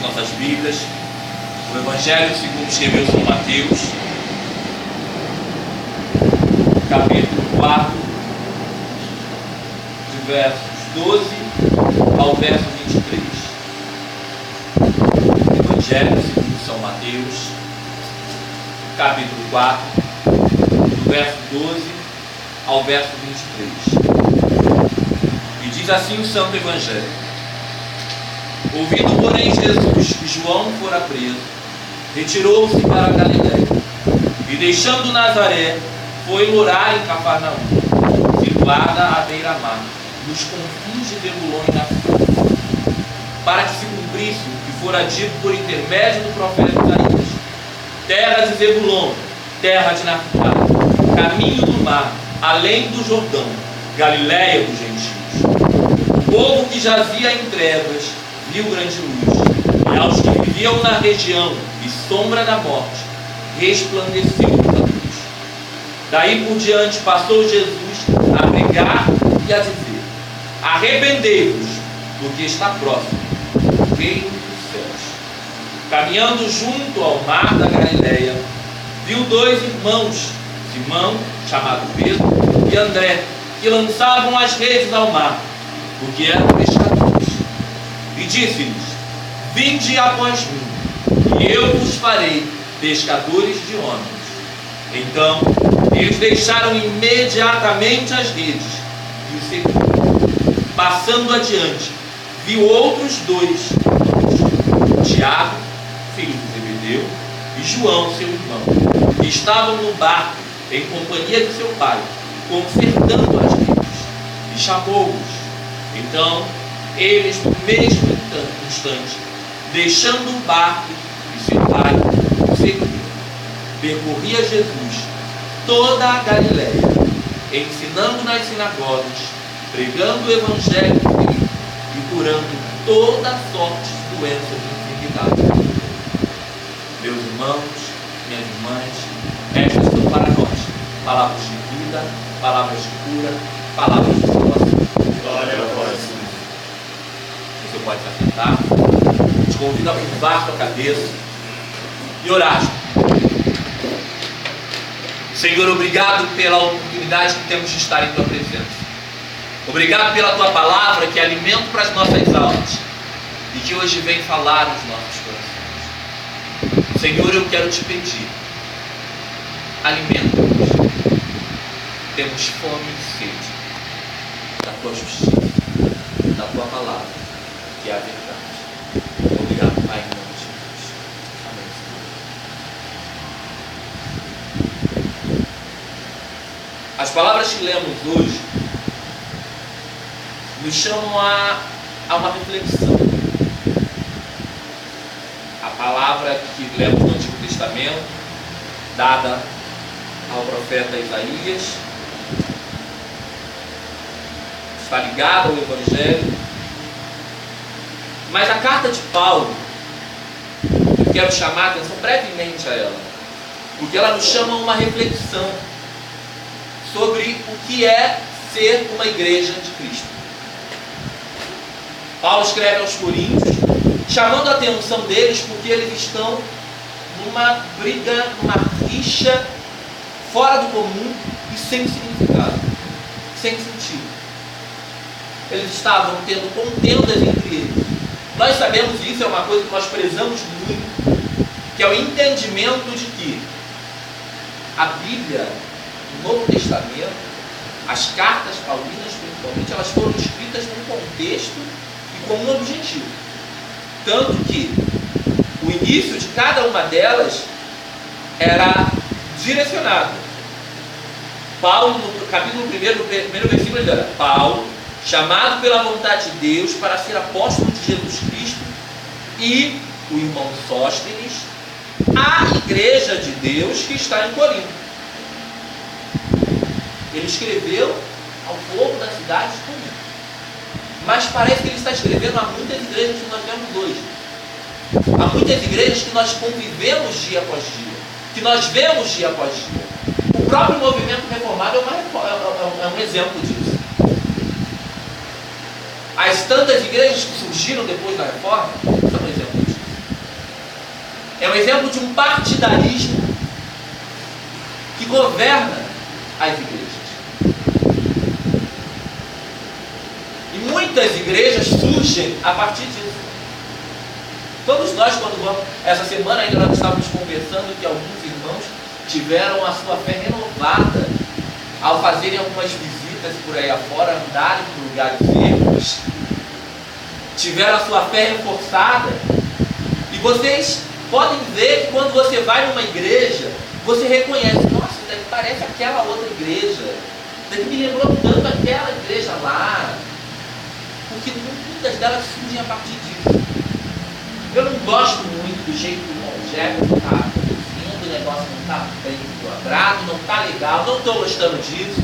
Nossas Bíblias, o Evangelho segundo escreveu São Mateus, capítulo 4, de versos 12 ao verso 23. Evangelho segundo São Mateus, capítulo 4, do verso 12 ao verso 23. E diz assim o Santo Evangelho: ouvindo, porém, Jesus que João fora preso, retirou-se para a Galiléia, e deixando Nazaré, foi morar em Cafarnaum, situada à beira-mar, nos confins de Zebulon e Naftali, para que se cumprisse o que fora dito por intermédio do profeta Isaías: terra de Zebulon, terra de Naftali, caminho do mar, além do Jordão, Galiléia dos gentios. O povo que jazia em trevas viu grande luz, e aos que viviam na região e sombra da morte, resplandeceu a luz. Daí por diante passou Jesus a pregar e a dizer: arrependei-vos, porque está próximo o reino dos céus. Caminhando junto ao mar da Galiléia, viu dois irmãos, Simão, chamado Pedro, e André, que lançavam as redes ao mar, porque eram pescadores. E disse-lhes: vinde após mim, e eu vos farei pescadores de homens. Então eles deixaram imediatamente as redes e o seguiram. Passando adiante, viu outros dois irmãos, Tiago, filho de Zebedeu, e João, seu irmão, que estavam no barco em companhia de seu pai, consertando as redes, e chamou-os. Então eles, no mesmo instante, deixando o barco e seu pai, o seguiram. Percorria Jesus toda a Galiléia, ensinando nas sinagogas, pregando o Evangelho e curando toda sorte de doenças de enfermidade. Meus irmãos, minhas irmãs, estas são para nós palavras de vida, palavras de cura, palavras de salvação. Glória a vós. Você pode se assentar. Te convido a curvar sua cabeça e orar. Senhor, obrigado pela oportunidade que temos de estar em tua presença. Obrigado pela tua palavra, que é alimento para as nossas almas e que hoje vem falar nos nossos corações. Senhor, eu quero te pedir, alimenta-nos. Temos fome e sede da tua justiça, da tua palavra, que é a verdade. Obrigado, Pai, em nome de Jesus. Amém. As palavras que lemos hoje nos chamam a uma reflexão. A palavra que lemos no Antigo Testamento, dada ao profeta Isaías, está ligada ao Evangelho. Mas a carta de Paulo, eu quero chamar a atenção brevemente a ela, porque ela nos chama a uma reflexão sobre o que é ser uma igreja de Cristo. Paulo escreve aos Coríntios, chamando a atenção deles porque eles estão numa briga, numa rixa fora do comum e sem significado, sem sentido. Eles estavam tendo contendas entre eles. Nós sabemos, isso é uma coisa que nós prezamos muito, que é o entendimento de que a Bíblia, o Novo Testamento, as cartas paulinas principalmente, elas foram escritas num contexto e com um objetivo. Tanto que o início de cada uma delas era direcionado. Paulo, no capítulo 1, no primeiro versículo, ele era: Paulo, chamado pela vontade de Deus para ser apóstolo de Jesus Cristo, e o irmão Sóstenes, a igreja de Deus que está em Corinto. Ele escreveu ao povo da cidade de Corinto. Mas parece que ele está escrevendo a muitas igrejas que nós vemos hoje. Há muitas igrejas que nós convivemos dia após dia, que nós vemos dia após dia. O próprio movimento reformado é um exemplo disso. As tantas igrejas que surgiram depois da reforma são um exemplo disso. exemplo de um partidarismo que governa as igrejas. E muitas igrejas surgem a partir disso. Todos nós, quando vamos... Essa semana ainda nós estávamos conversando que alguns irmãos tiveram a sua fé renovada ao fazerem algumas visitas por aí afora, andarem por lugares secos. Tiveram a sua fé reforçada. E vocês podem ver que quando você vai numa igreja, você reconhece, nossa, isso daqui parece aquela outra igreja. Isso daqui me lembrou tanto aquela igreja lá. Porque muitas delas surgem a partir disso. Eu não gosto muito do jeito que o irmão Jefferson está conduzindo, o negócio não está bem do meu agrado, não está legal, não estou gostando disso.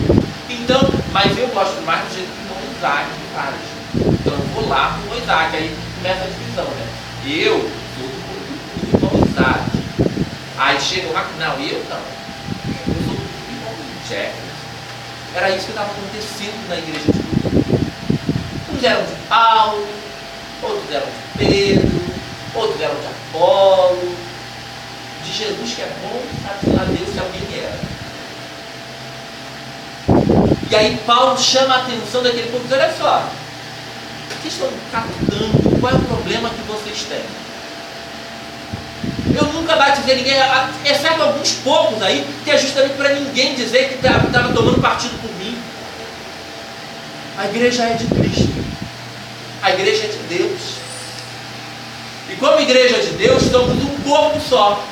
Então, mas eu gosto mais do jeito que o irmão Isaac faz. Então eu vou lá com o Isaac, aí começa a divisão, né? Eu sou do irmão Isaac. Aí chega lá, não, eu não. Eu sou do irmão Jefferson. Era isso que estava acontecendo na igreja de Deus. Uns eram de Paulo, outros eram de Pedro, outros eram de Apolo. De Jesus que é bom, sabe lá Deus se alguém era. E aí Paulo chama a atenção daquele povo e diz, olha só, vocês estão captando qual é o problema que vocês têm. Eu nunca batizei ninguém, exceto alguns poucos aí, que é justamente para ninguém dizer que estava tomando partido por mim. A igreja é de Cristo. A igreja é de Deus. E como igreja de Deus, somos um corpo só.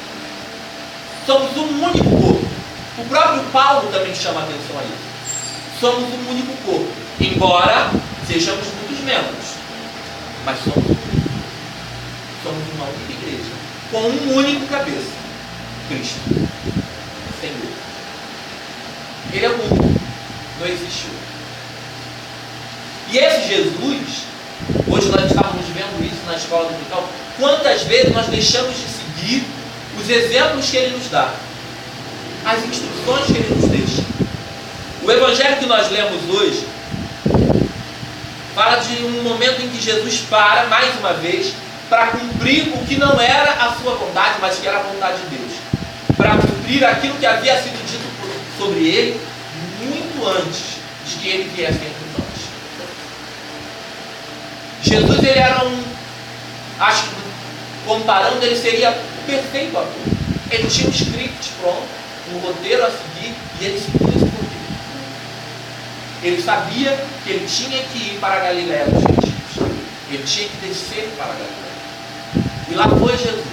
Somos um único corpo. O próprio Paulo também chama a atenção a isso. Somos um único corpo. Embora sejamos muitos membros. Mas somos um único. Somos uma única igreja. Com um único cabeça. Cristo. Senhor. Ele é o único. Não existe outro. E esse Jesus, hoje nós estávamos vendo isso na escola dominical, quantas vezes nós deixamos de seguir os exemplos que Ele nos dá, as instruções que Ele nos deixa. O evangelho que nós lemos hoje fala de um momento em que Jesus para, mais uma vez, para cumprir o que não era a sua vontade, mas que era a vontade de Deus. Para cumprir aquilo que havia sido dito sobre Ele muito antes de que Ele viesse entre nós. Jesus, ele era acho que comparando, ele seria perfeito ator. Ele tinha um script pronto, um roteiro a seguir, e ele seguiu esse roteiro. Ele sabia que ele tinha que ir para a Galileia dos gentios. Ele tinha que descer para a Galileia. E lá foi Jesus,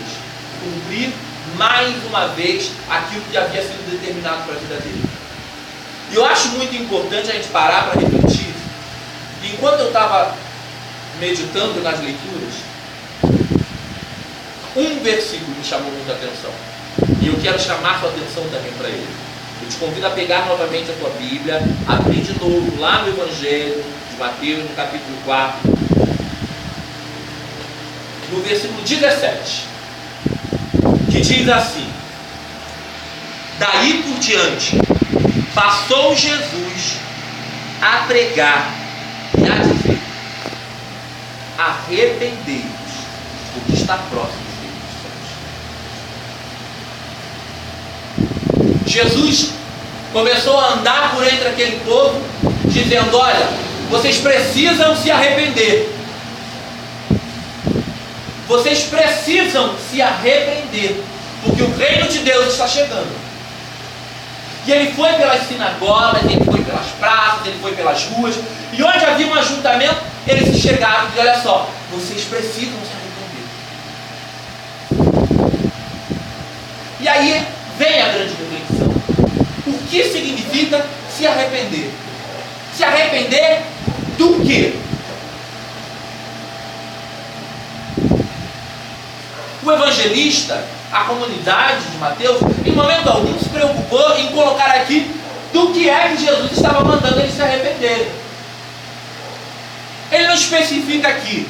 cumprir mais uma vez aquilo que havia sido determinado para a vida dele. E eu acho muito importante a gente parar para refletir. E enquanto eu estava meditando nas leituras, um versículo me chamou muita atenção. E eu quero chamar sua atenção também para ele. Eu te convido a pegar novamente a tua Bíblia, abrir de novo lá no Evangelho de Mateus, no capítulo 4, no versículo 17, que diz assim: daí por diante, passou Jesus a pregar e a dizer: arrependei-vos, porque está próximo o reino dos céus. Jesus começou a andar por entre aquele povo, dizendo: olha, vocês precisam se arrepender. Vocês precisam se arrepender, porque o reino de Deus está chegando. E ele foi pelas sinagogas, ele foi pelas praças, ele foi pelas ruas, e onde havia um ajuntamento, eles chegaram e disseram: olha só, vocês precisam se arrepender. E aí vem a grande reflexão. O que significa se arrepender? Se arrepender do quê? O evangelista, a comunidade de Mateus, em momento algum se preocupou em colocar aqui do que é que Jesus estava mandando eles se arrependerem. Ele não especifica aqui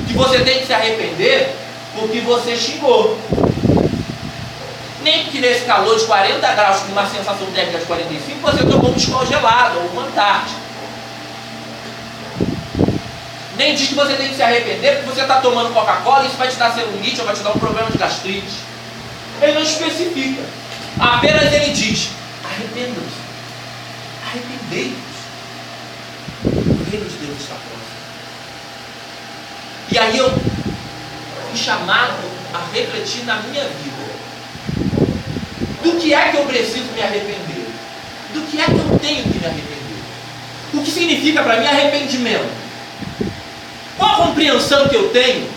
que você tem que se arrepender porque você xingou. Nem que nesse calor de 40 graus, com uma sensação térmica de 45, você tomou um escol gelado ou uma Antártica. Nem diz que você tem que se arrepender porque você está tomando Coca-Cola e isso vai te dar celulite ou vai te dar um problema de gastrite. Ele não especifica. Apenas ele diz: arrependam-se. Arrependei-vos. O reino de Deus está próximo. E aí eu fui chamado a refletir na minha vida. Do que é que eu preciso me arrepender? Do que é que eu tenho que me arrepender? O que significa para mim arrependimento? Qual a compreensão que eu tenho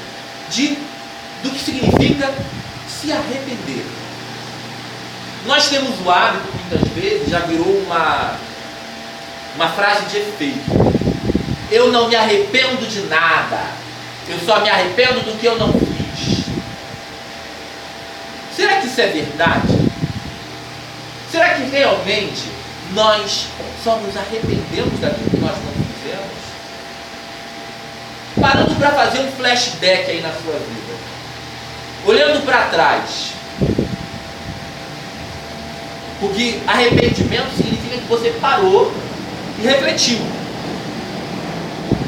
do que significa se arrepender? Nós temos o hábito, muitas vezes, já virou uma frase de efeito. Eu não me arrependo de nada. Eu só me arrependo do que eu não fiz. Será que isso é verdade? Será que realmente nós só nos arrependemos daquilo que nós não fizemos? Parando para fazer um flashback aí na sua vida. Olhando para trás. Porque arrependimento significa que você parou e refletiu.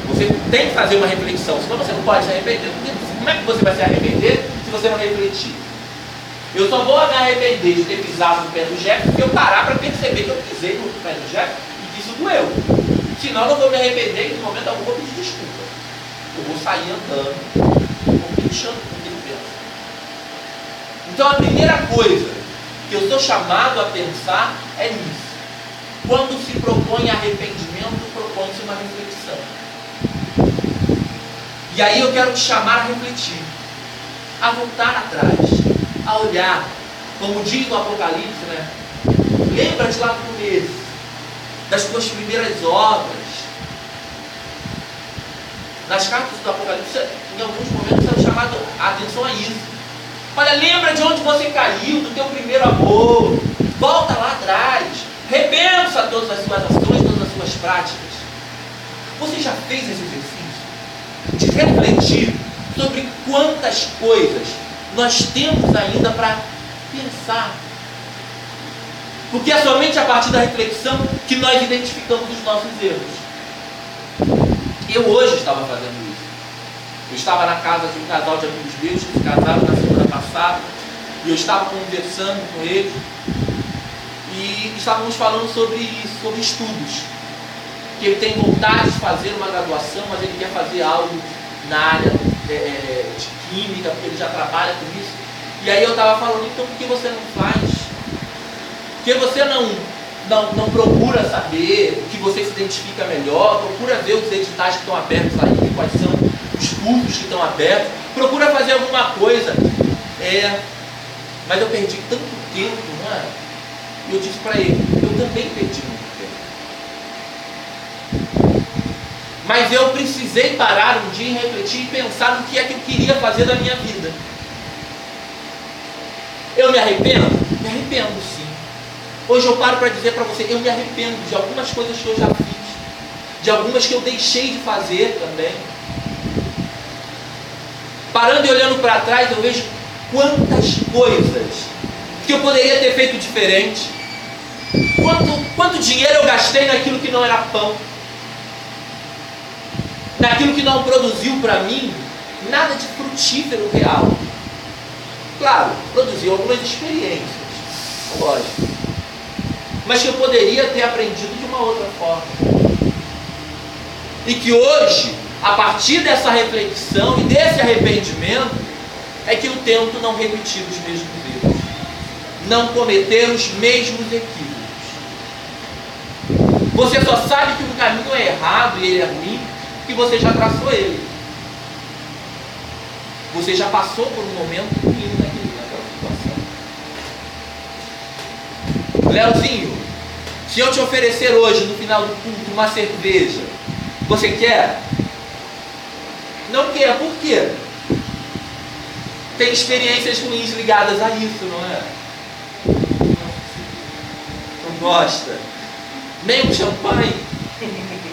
Você tem que fazer uma reflexão, senão você não pode se arrepender. Como é que você vai se arrepender se você não refletir? Eu só vou me arrepender de ter pisado no pé do Jefferson se eu parar para perceber que eu pisei no pé do Jefferson e que isso doeu. Senão eu não vou me arrepender e no momento algum vou pedir desculpa. Eu vou sair andando, vou pinchando com o que ele pensa. Então a primeira coisa que eu sou chamado a pensar é nisso. Quando se propõe arrependimento, propõe-se uma reflexão. E aí eu quero te chamar a refletir, a voltar atrás, a olhar, como diz o Apocalipse, né? Lembra-te lá no começo, das tuas primeiras obras. Nas cartas do Apocalipse, em alguns momentos é chamado a atenção a isso. Olha, lembra de onde você caiu, do teu primeiro amor. Volta lá atrás. Repensa todas as suas ações, todas as suas práticas. Você já fez esse exercício de refletir sobre quantas coisas nós temos ainda para pensar? Porque é somente a partir da reflexão que nós identificamos os nossos erros. Eu hoje estava fazendo isso. Eu estava na casa de um casal de amigos meus que se casaram na semana passada e eu estava conversando com eles e estávamos falando sobre isso, sobre estudos. Que ele tem vontade de fazer uma graduação, mas ele quer fazer algo na área de química, porque ele já trabalha com isso. E aí eu estava falando, então por que você não faz? Por que você não procura saber o que você se identifica melhor? Procura ver os editais que estão abertos aí, quais são os cursos que estão abertos. Procura fazer alguma coisa. Mas eu perdi tanto tempo, não é? E eu disse para ele, eu também perdi muito tempo. Mas eu precisei parar um dia e refletir e pensar no que é que eu queria fazer da minha vida. Eu me arrependo? Me arrependo, sim. Hoje eu paro para dizer para você, eu me arrependo de algumas coisas que eu já fiz, de algumas que eu deixei de fazer também. Parando e olhando para trás, eu vejo quantas coisas que eu poderia ter feito diferente. Quanto dinheiro eu gastei naquilo que não era pão, naquilo que não produziu para mim nada de frutífero real. Claro, produziu algumas experiências, lógico, mas que eu poderia ter aprendido de uma outra forma. E que hoje, a partir dessa reflexão e desse arrependimento, é que eu tento não repetir os mesmos erros, não cometer os mesmos equívocos. Você só sabe que o caminho é errado e ele é ruim, que você já traçou ele. Você já passou por um momento ruim naquela situação. Leozinho, se eu te oferecer hoje, no final do culto, uma cerveja, você quer? Não quer, por quê? Tem experiências ruins ligadas a isso, não é? Não gosta? Nem um champanhe?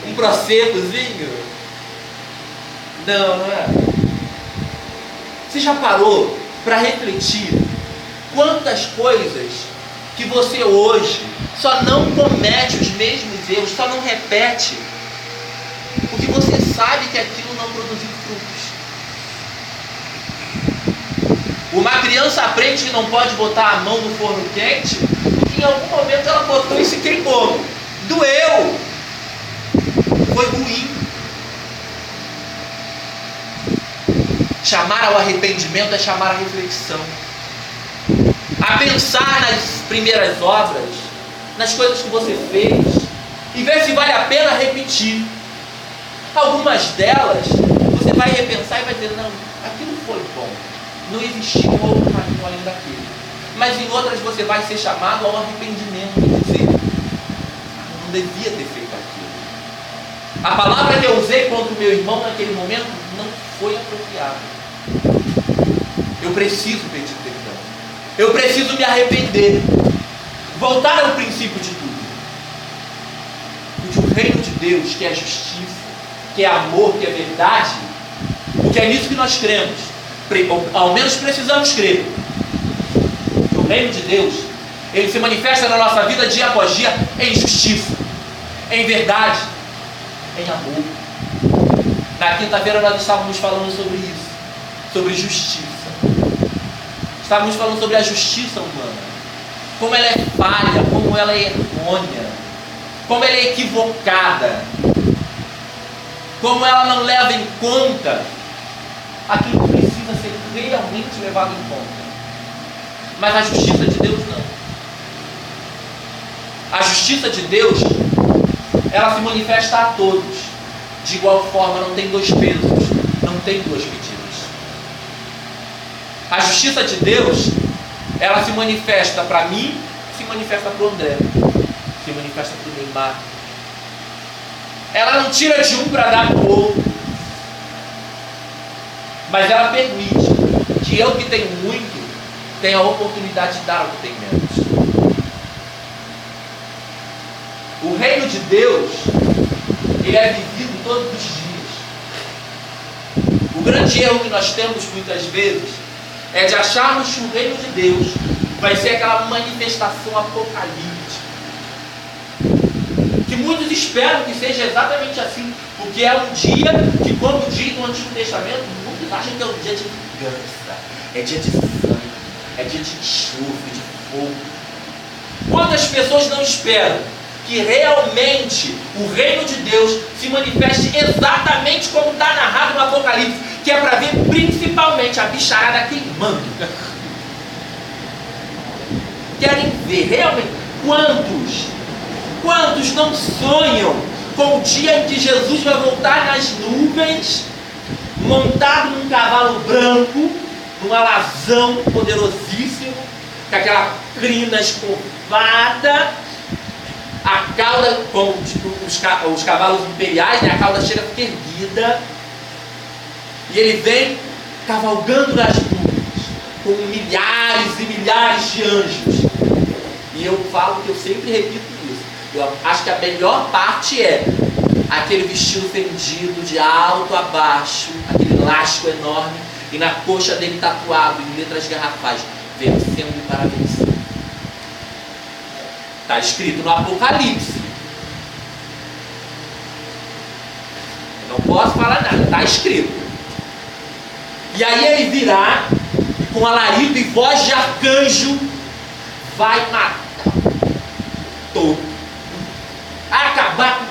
Um proseccozinho? Não é? Você já parou para refletir quantas coisas que você hoje só não comete os mesmos erros, só não repete, porque você sabe que aquilo não produziu frutos? Uma criança aprende que não pode botar a mão no forno quente, porque em algum momento ela botou e se queimou. Doeu. Foi ruim. Chamar ao arrependimento é chamar a reflexão. A pensar nas primeiras obras, nas coisas que você fez, e ver se vale a pena repetir. Algumas delas, você vai repensar e vai dizer, não, aquilo foi bom. Não existia um outro caminho além daquele. Mas em outras você vai ser chamado ao arrependimento e dizer, não devia ter feito aquilo. A palavra que eu usei contra o meu irmão naquele momento não foi apropriada. Eu preciso pedir perdão. Eu preciso me arrepender. Voltar ao princípio de tudo. Porque o reino de Deus, que é justiça, que é amor, que é verdade, porque é nisso que nós cremos. Ao menos precisamos crer. Que o reino de Deus, ele se manifesta na nossa vida dia após dia em justiça, em verdade, em amor. Na quinta-feira nós estávamos falando sobre isso, sobre justiça. Estávamos falando sobre a justiça humana, como ela é falha, como ela é errônea, como ela é equivocada, como ela não leva em conta aquilo que precisa ser realmente levado em conta. Mas a justiça de Deus não. A justiça de Deus, ela se manifesta a todos. De igual forma, não tem dois pesos, não tem duas medidas. A justiça de Deus, ela se manifesta para mim, se manifesta para o André, se manifesta para o Neymar. Ela não tira de um para dar para o outro, mas ela permite que eu que tenho muito, tenha a oportunidade de dar ao que tem menos. O reino de Deus, ele é vivido todos os dias. O grande erro que nós temos muitas vezes é de acharmos que o reino de Deus vai ser aquela manifestação apocalíptica. Que muitos esperam que seja exatamente assim, porque é um dia que, como diz no Antigo Testamento, muitos acham que é um dia de vingança, é dia de sangue, é dia de enxofre, de fogo. Quantas pessoas não esperam que realmente o reino de Deus se manifeste exatamente como está narrado no Apocalipse, que é para ver principalmente a bicharada queimando? Querem ver realmente quantos não sonham com o dia em que Jesus vai voltar nas nuvens, montado num cavalo branco, num alazão poderosíssimo, com aquela crina escovada, a cauda, como os cavalos imperiais, né? A cauda chega a ficar erguida, e ele vem cavalgando nas nuvens, com milhares e milhares de anjos. E eu falo que eu sempre repito isso. Eu acho que a melhor parte é aquele vestido fendido de alto a baixo, aquele elástico enorme, e na coxa dele tatuado em letras garrafais, vencendo para vencer. Está escrito no Apocalipse. Eu não posso falar nada, está escrito. E aí ele virá, e com alarido e voz de arcanjo, vai matar todo, acabar com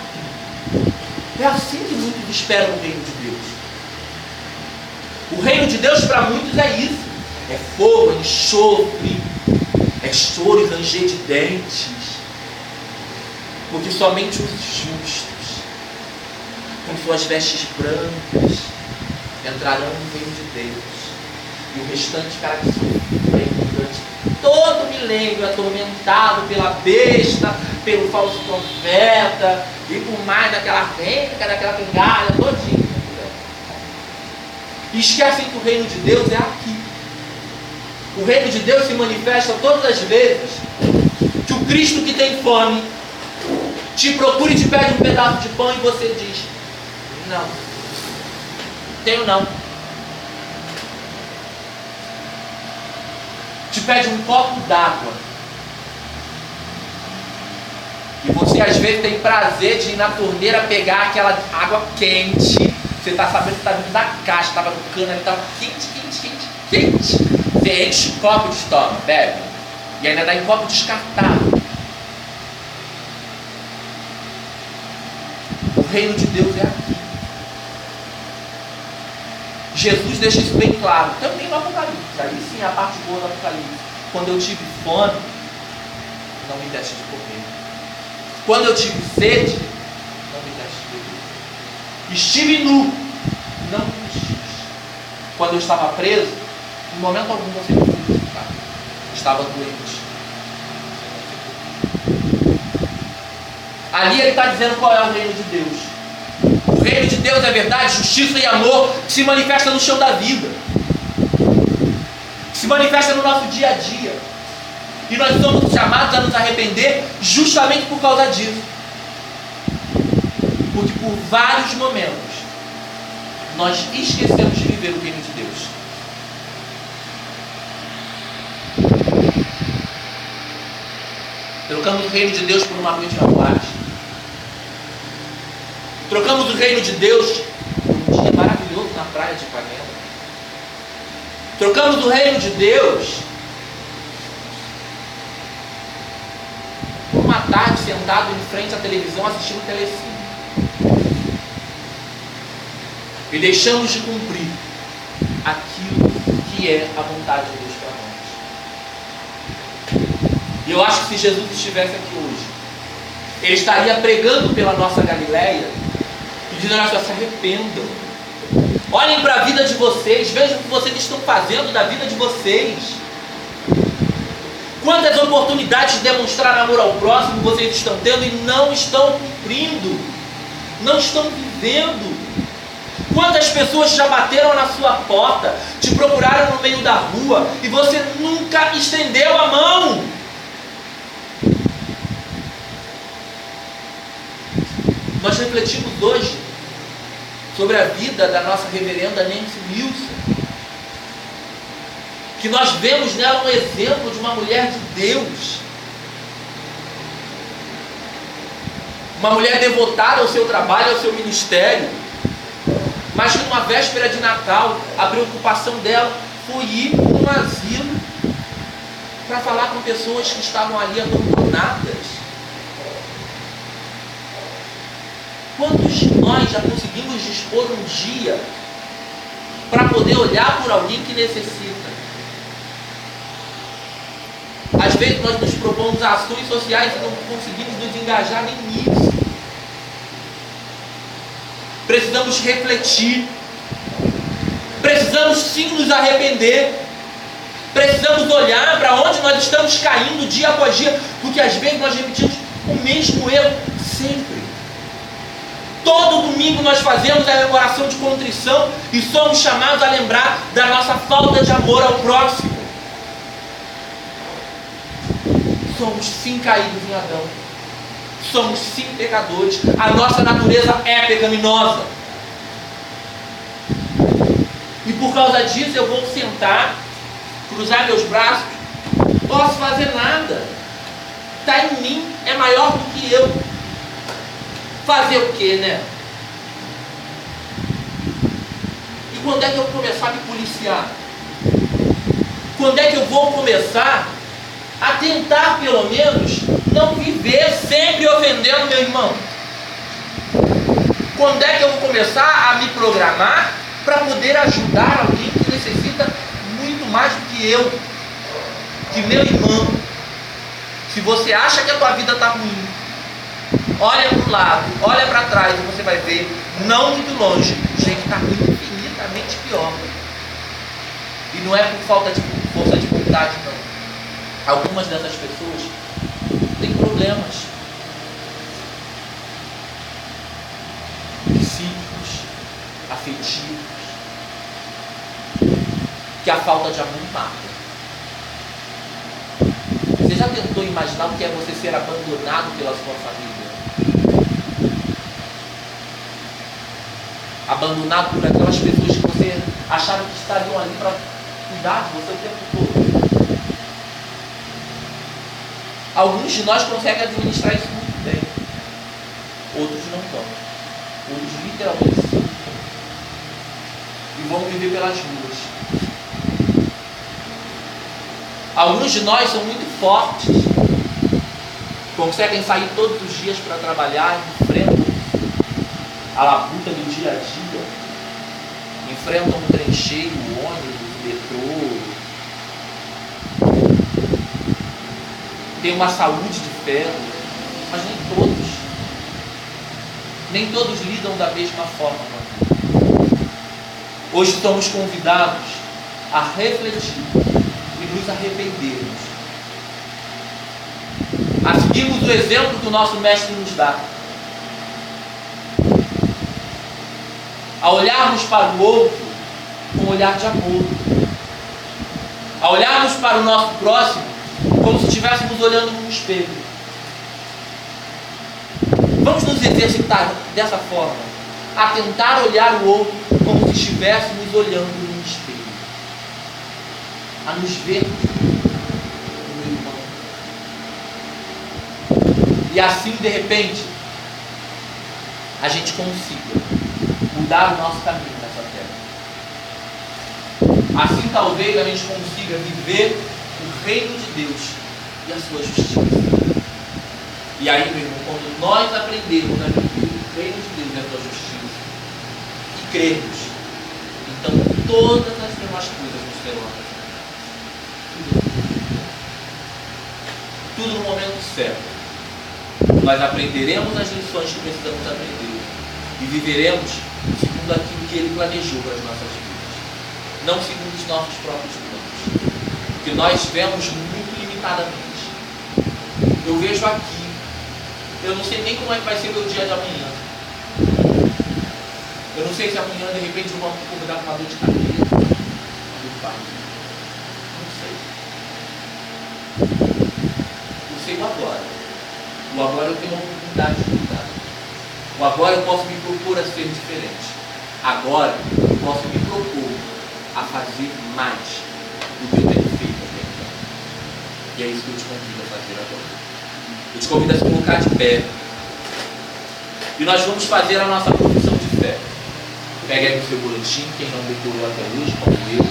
tudo. É assim que muitos esperam o reino de Deus. O reino de Deus para muitos é isso: é fogo, é enxofre, é choro e ranger de dentes, porque somente os justos, com suas vestes brancas, entrarão no reino de Deus, e o restante ficará sofrendo durante todo o milênio, atormentado pela besta, pelo falso profeta, e por mais daquela rênica, daquela bengala todinha. E esquecem que o reino de Deus é aqui. O reino de Deus se manifesta todas as vezes que o Cristo que tem fome te procura e te pede um pedaço de pão, e você diz: não, tenho não. Te pede um copo d'água, e você às vezes tem prazer de ir na torneira pegar aquela água quente. Você está sabendo que está vindo da caixa, estava no cano, ele estava quente. Você Você enche o copo de estômago, bebe, e ainda dá em copo descartável. O reino de Deus é aqui. Jesus deixa isso bem claro, também no Apocalipse. Aí sim a parte boa do Apocalipse. Quando eu tive fome, não me deste de comer. Quando eu tive sede, não me deste de beber. Estive nu, não me vestiste. Quando eu estava preso, em momento algum você me visitar. Estava doente. Ali ele está dizendo qual é o reino de Deus. O reino de Deus é verdade, justiça e amor que se manifesta no chão da vida, que se manifesta no nosso dia a dia. E nós somos chamados a nos arrepender justamente por causa disso. Porque por vários momentos nós esquecemos de viver o reino de Deus. Trocamos o reino de Deus por uma noite na boate. Trocamos o reino de Deus por um dia maravilhoso na praia de Ipanema. Trocamos o reino de Deus por uma tarde sentado em frente à televisão assistindo Telecine. E deixamos de cumprir aquilo que é a vontade de Deus para nós. E eu acho que se Jesus estivesse aqui hoje, ele estaria pregando pela nossa Galileia e dizendo: olha só, se arrependam, olhem para a vida de vocês, vejam o que vocês estão fazendo da vida de vocês. Quantas oportunidades de demonstrar amor ao próximo vocês estão tendo e não estão cumprindo, não estão vivendo. Quantas pessoas já bateram na sua porta, te procuraram no meio da rua e você nunca estendeu a mão? Nós refletimos hoje sobre a vida da nossa reverenda Nancy Wilson, que nós vemos nela um exemplo de uma mulher de Deus, uma mulher devotada ao seu trabalho, ao seu ministério, mas que numa véspera de Natal a preocupação dela foi ir num asilo para falar com pessoas que estavam ali abandonadas. Quantos de nós já conseguimos dispor um dia para poder olhar por alguém que necessita? Às vezes nós nos propomos ações sociais e não conseguimos nos engajar nem nisso. Precisamos refletir. Precisamos sim nos arrepender. Precisamos olhar para onde nós estamos caindo dia após dia, porque às vezes nós repetimos o mesmo erro sempre. Todo domingo nós fazemos a oração de contrição e somos chamados a lembrar da nossa falta de amor ao próximo. Somos sim caídos em Adão. Somos sim pecadores. A nossa natureza é pecaminosa. E por causa disso eu vou sentar, cruzar meus braços, não posso fazer nada. Está em mim, é maior do que eu. Fazer o quê, né? E quando é que eu vou começar a me policiar? Quando é que eu vou começar a tentar, pelo menos, não viver sempre ofendendo meu irmão? Quando é que eu vou começar a me programar para poder ajudar alguém que necessita muito mais do que eu, que meu irmão? Se você acha que a tua vida está ruim, olha para o lado, olha para trás e você vai ver, não muito longe, gente, está infinitamente pior. E não é por falta de força de vontade, não. Algumas dessas pessoas têm problemas psíquicos, afetivos, que a falta de amor mata. Você já tentou imaginar o que é você ser abandonado pela sua família? Abandonado por aquelas pessoas que você achava que estariam ali para cuidar de você o tempo todo. Alguns de nós conseguem administrar isso muito bem. Outros não estão. Outros literalmente sim. E vão viver pelas ruas. Alguns de nós são muito fortes, conseguem sair todos os dias para trabalhar, enfrentam a labuta do dia a dia, enfrentam o trem cheio, o ônibus, o metrô, têm uma saúde de ferro, mas nem todos lidam da mesma forma. Hoje estamos convidados a refletir e nos arrependermos, a seguirmos o exemplo que o nosso mestre nos dá, a olharmos para o outro com um olhar de amor, a olharmos para o nosso próximo como se estivéssemos olhando num espelho. Vamos nos exercitar dessa forma, a tentar olhar o outro como se estivéssemos olhando num espelho, a nos vermos no irmão. E assim, de repente, a gente consiga mudar o nosso caminho nessa terra. Assim, talvez, a gente consiga viver o reino de Deus e a sua justiça. E aí, meu irmão, quando nós aprendermos a viver o reino de Deus e a sua justiça e crermos, então todas as demais coisas nos serão acrescentadas. Tudo no momento certo. Nós aprenderemos as lições que precisamos aprender e viveremos segundo aquilo que Ele planejou para as nossas vidas, não segundo os nossos próprios planos, que nós vemos muito limitadamente. Eu vejo aqui, eu não sei nem como é que vai ser o meu dia de amanhã. Eu não sei se amanhã, de repente, eu vou me convidar para uma dor de cabeça, uma dor de barriga. Não sei. Eu sei o agora. O agora eu tenho uma oportunidade de mudar. O agora eu posso me propor a ser diferente. Agora eu posso me propor a fazer mais do que eu tenho feito até então. E é isso que eu te convido a fazer agora. Eu te convido a se colocar de pé. E nós vamos fazer a nossa profissão de fé. Pega aí o seu boletim, quem não decorou até hoje, como eu.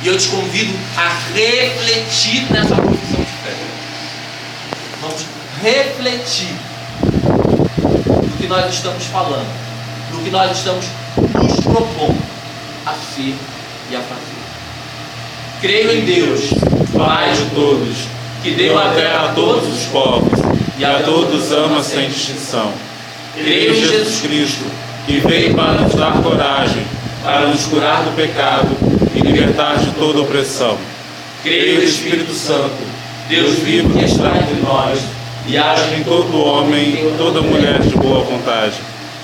E eu te convido a refletir nessa profissão de fé. Vamos refletir no que nós estamos falando, no que nós estamos nos propondo a ser e a fazer. Creio em Deus, Pai de todos, que deu a terra a todos os povos, e a todos ama sem distinção. Creio em Jesus Cristo, que veio para nos dar coragem, para nos curar do pecado e libertar de toda opressão. Creio no Espírito Santo, Deus vivo que está entre nós, e age em todo homem e toda mulher de boa vontade.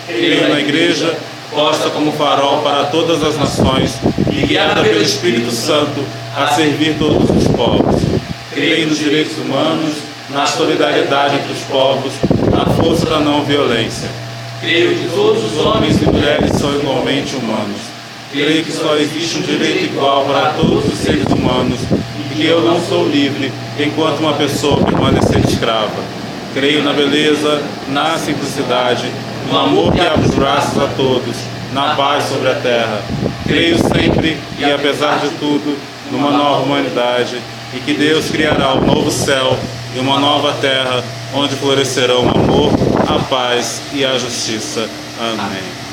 Creio na Igreja, posta como farol para todas as nações, e guiada pelo Espírito Santo a servir todos os povos. Creio nos direitos humanos, na solidariedade entre os povos, na força da não violência. Creio que todos os homens e mulheres são igualmente humanos. Creio que só existe um direito igual para todos os seres humanos e que eu não sou livre enquanto uma pessoa permanecer escrava. Creio na beleza, na simplicidade, no amor que abre os braços a todos, na paz sobre a terra. Creio sempre e, apesar de tudo, numa nova humanidade e que Deus criará um novo céu e uma nova terra onde florescerão o amor, a paz e a justiça. Amém.